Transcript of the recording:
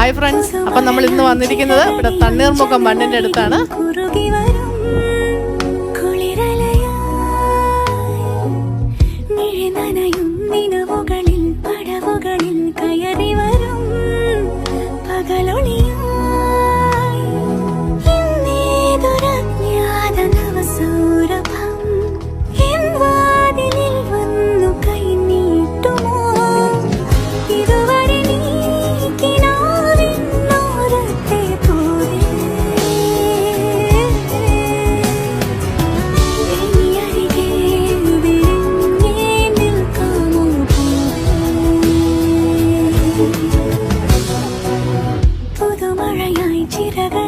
Hi friends, അപ്പം നമ്മൾ ഇന്ന് വന്നിരിക്കുന്നത് ഇവിടെ തണ്ണീർമുക്കം മണ്ണിൻ്റെ അടുത്താണ്. പുതുമഴയായി ചിറകൾ